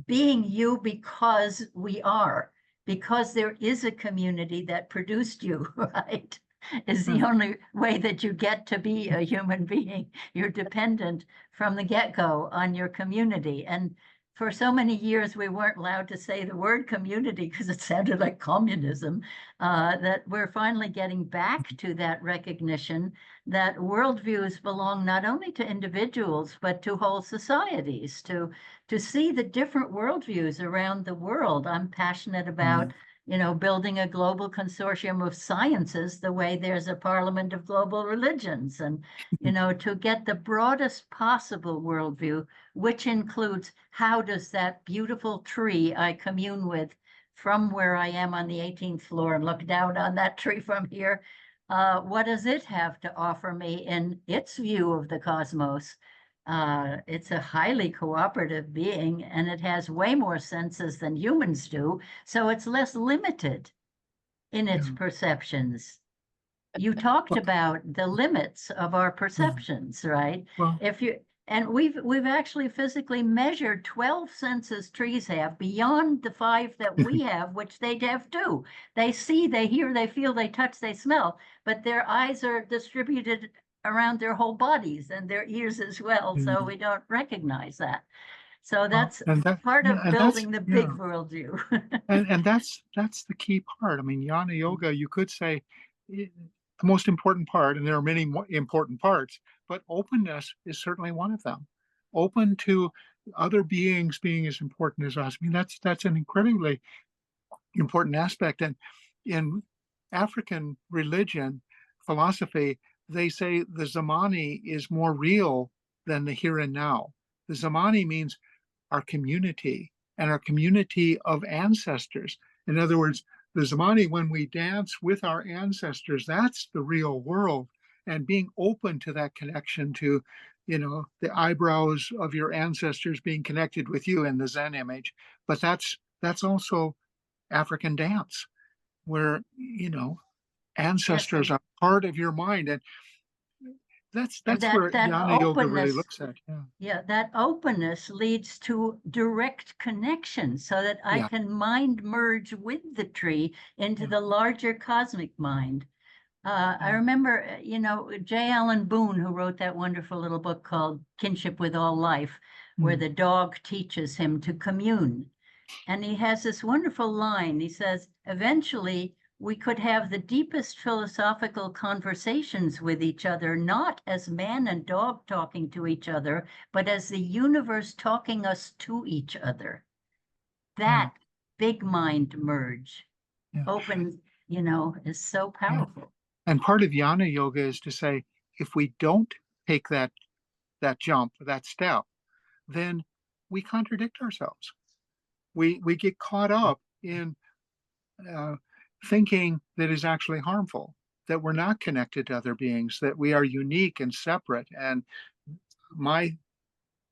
[SPEAKER 6] being you because we are, because there is a community that produced you, right? Is the only way that you get to be a human being. You're dependent from the get-go on your community. And for so many years, we weren't allowed to say the word community because it sounded like communism, that we're finally getting back to that recognition that worldviews belong not only to individuals, but to whole societies, to see the different worldviews around the world. I'm passionate about, building a global consortium of sciences the way there's a parliament of global religions, and, to get the broadest possible worldview, which includes how does that beautiful tree I commune with from where I am on the 18th floor and look down on that tree from here, what does it have to offer me in its view of the cosmos? It's a highly cooperative being, and it has way more senses than humans do, so it's less limited in its perceptions. You talked about the limits of our perceptions, right?
[SPEAKER 3] Well,
[SPEAKER 6] And we've actually physically measured 12 senses trees have beyond the 5 that we have, which they have too. They see, they hear, they feel, they touch, they smell, but their eyes are distributed around their whole bodies and their ears as well, so we don't recognize that. So that's part of building the big worldview.
[SPEAKER 3] and that's the key part. I mean, Jnana Yoga, you could say the most important part, and there are many more important parts, but openness is certainly one of them. Open to other beings being as important as us. I mean, that's an incredibly important aspect. And in African religion, philosophy, they say the Zamani is more real than the here and now. The Zamani means our community and our community of ancestors. In other words, the Zamani, when we dance with our ancestors, that's the real world. And being open to that connection to, the eyebrows of your ancestors being connected with you in the Zen image. But that's also African dance, where, ancestors are part of your mind. And that's where Jnana Yoga really looks at.
[SPEAKER 6] Yeah, that openness leads to direct connection so that I can mind merge with the tree into the larger cosmic mind. I remember, J. Allen Boone, who wrote that wonderful little book called Kinship with All Life, where the dog teaches him to commune. And he has this wonderful line. He says, eventually, we could have the deepest philosophical conversations with each other, not as man and dog talking to each other, but as the universe talking us to each other. That big mind merge, open, is so powerful.
[SPEAKER 3] And part of Jnana Yoga is to say, if we don't take that jump, that step, then we contradict ourselves. We get caught up in thinking that is actually harmful, that we're not connected to other beings, that we are unique and separate, and my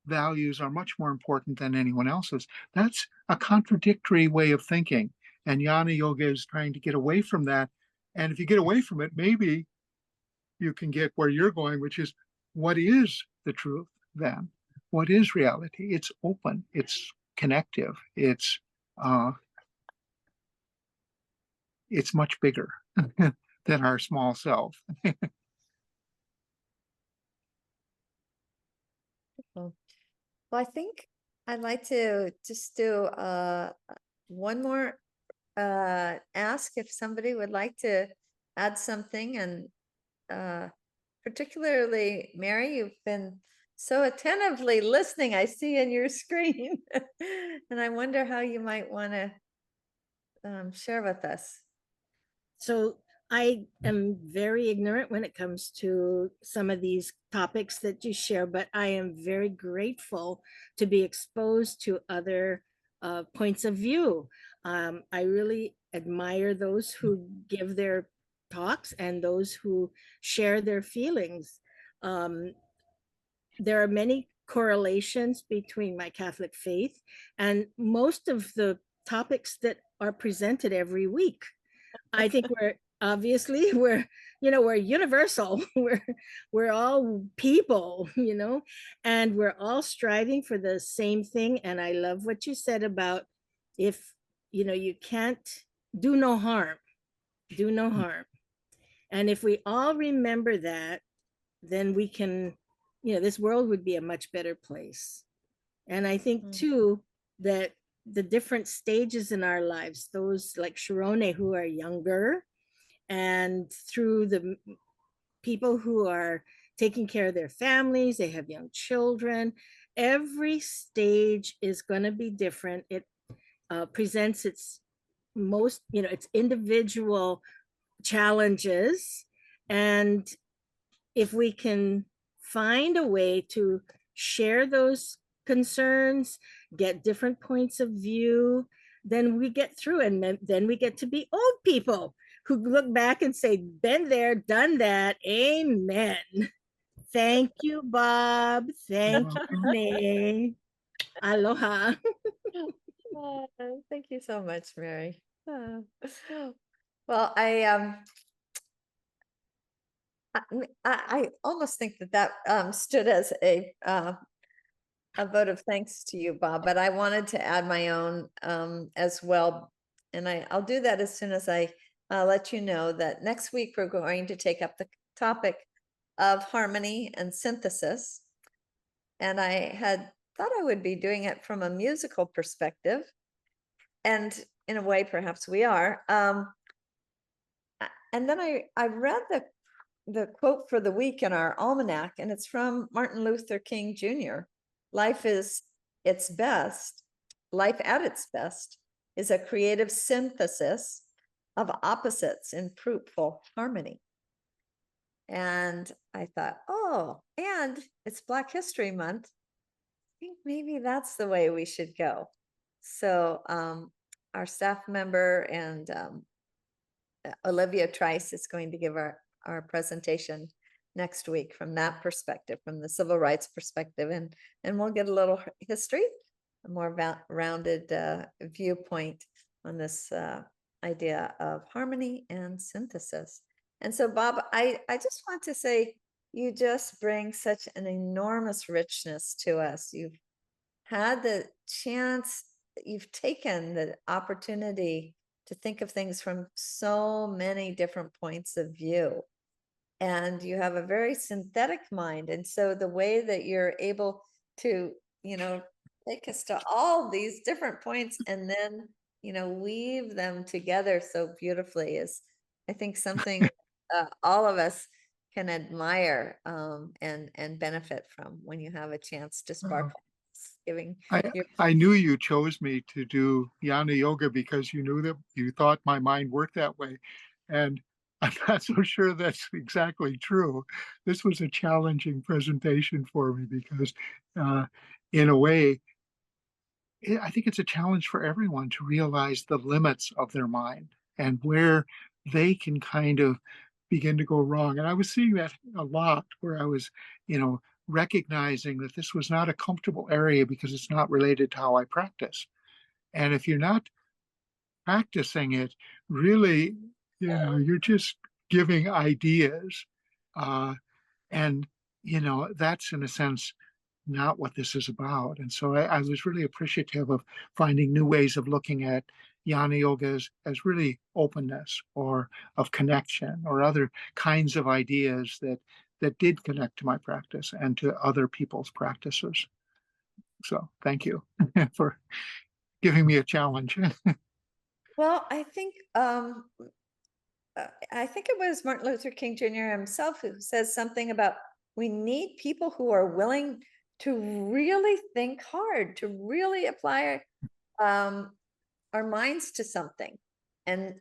[SPEAKER 3] values are much more important than anyone else's. That's a contradictory way of thinking. And Jnana Yoga is trying to get away from that. And if you get away from it, maybe you can get where you're going, which is, what is the truth then? What is reality? It's open, it's connective, it's much bigger than our small self.
[SPEAKER 1] Well, I think I'd like to just do one more ask if somebody would like to add something, and particularly Mary, you've been so attentively listening, I see in your screen, and I wonder how you might want to share with us.
[SPEAKER 2] So I am very ignorant when it comes to some of these topics that you share, but I am very grateful to be exposed to other points of view. I really admire those who give their talks and those who share their feelings. There are many correlations between my Catholic faith and most of the topics that are presented every week. I think we're obviously we're universal. We're all people, and we're all striving for the same thing. And I love what you said about, if you can't do no harm, do no harm. And if we all remember that, then we can, this world would be a much better place. And I think too that the different stages in our lives, those like Sharone who are younger, and through the people who are taking care of their families, they have young children, every stage is going to be different. It presents its its individual challenges. And if we can find a way to share those concerns, get different points of view, then we get through, and then we get to be old people who look back and say, been there, done that. Amen. Thank you, Bob. Thank you, Renee. Aloha.
[SPEAKER 1] Thank you so much, Mary. Well, I almost think that stood as a vote of thanks to you, Bob, but I wanted to add my own as well. And I'll do that as soon as I let you know that next week we're going to take up the topic of harmony and synthesis. And I had thought I would be doing it from a musical perspective. And in a way, perhaps we are. And then I read the quote for the week in our almanac, and it's from Martin Luther King Jr. Life at its best is a creative synthesis of opposites in fruitful harmony. And I thought, oh, and it's Black History Month. I think maybe that's the way we should go. So our staff member and Olivia Trice is going to give our presentation next week from that perspective, from the civil rights perspective, and we'll get a little history, a more rounded viewpoint on this idea of harmony and synthesis. And so, Bob, I just want to say, you just bring such an enormous richness to us. You've had the chance, you've taken the opportunity to think of things from so many different points of view. And you have a very synthetic mind. And so the way that you're able to, take us to all these different points and then, weave them together so beautifully is, I think, something all of us can admire and benefit from when you have a chance to spark giving.
[SPEAKER 3] I knew you chose me to do Jhana yoga because you knew that you thought my mind worked that way. And I'm not so sure that's exactly true. This was a challenging presentation for me because in a way, I think it's a challenge for everyone to realize the limits of their mind and where they can kind of begin to go wrong. And I was seeing that a lot where I was, recognizing that this was not a comfortable area because it's not related to how I practice. And if you're not practicing it, really, you're just giving ideas. And, that's in a sense not what this is about. And so I was really appreciative of finding new ways of looking at Jhana yoga as really openness or of connection or other kinds of ideas that did connect to my practice and to other people's practices. So thank you for giving me a challenge.
[SPEAKER 1] Well, I think it was Martin Luther King Jr. himself who says something about we need people who are willing to really think hard, to really apply our minds to something and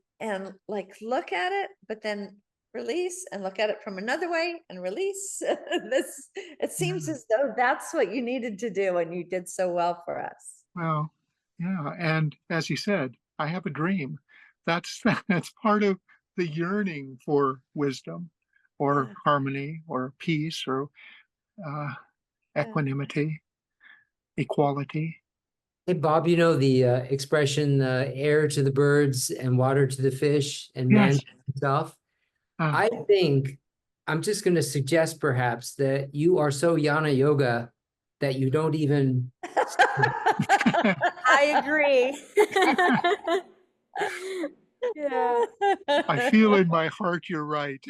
[SPEAKER 1] like look at it, but then release and look at it from another way and release. It seems as though that's what you needed to do, and you did so well for us.
[SPEAKER 3] Well, yeah. And as he said, I have a dream. That's part of the yearning for wisdom or harmony or peace or equanimity, equality.
[SPEAKER 4] Hey, Bob, the expression air to the birds and water to the fish and
[SPEAKER 3] Yes.
[SPEAKER 4] yourself.
[SPEAKER 3] Ah,
[SPEAKER 4] I think I'm just going to suggest perhaps that you are so Jhana yoga that you don't even.
[SPEAKER 5] I agree. Yeah.
[SPEAKER 3] I feel in my heart you're right.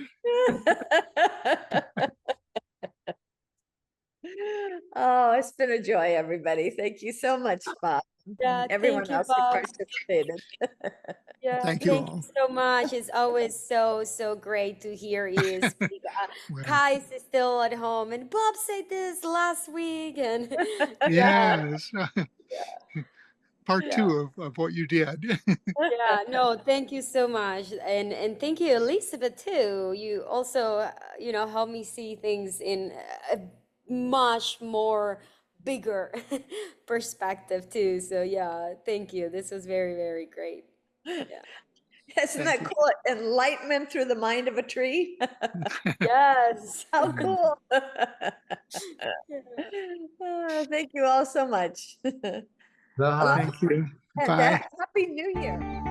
[SPEAKER 1] Oh, it's been a joy, everybody. Thank you so much, Bob.
[SPEAKER 5] Yeah,
[SPEAKER 1] And everyone
[SPEAKER 5] thank you,
[SPEAKER 1] else who
[SPEAKER 5] Bob.
[SPEAKER 1] participated.
[SPEAKER 5] Yeah,
[SPEAKER 3] Thank you
[SPEAKER 5] thank you
[SPEAKER 3] all.
[SPEAKER 5] so much. It's always so great to hear you speak.
[SPEAKER 3] Well,
[SPEAKER 5] Kais is still at home, and Bob said this last week, and yeah,
[SPEAKER 3] yes. Part
[SPEAKER 5] yeah.
[SPEAKER 3] two of what you did.
[SPEAKER 5] Yeah, no, thank you so much. And thank you, Elizabeth, too. You also, help me see things in a much more bigger perspective too. So yeah, thank you. This was very great. Yeah.
[SPEAKER 1] Isn't
[SPEAKER 3] Thank
[SPEAKER 1] that
[SPEAKER 3] you.
[SPEAKER 1] cool? Enlightenment through the mind of a tree.
[SPEAKER 5] Yes.
[SPEAKER 1] How cool.
[SPEAKER 5] Yeah.
[SPEAKER 1] Thank you all so much.
[SPEAKER 4] Aloha.
[SPEAKER 3] Thank you.
[SPEAKER 1] And
[SPEAKER 3] Bye.
[SPEAKER 1] Happy New Year.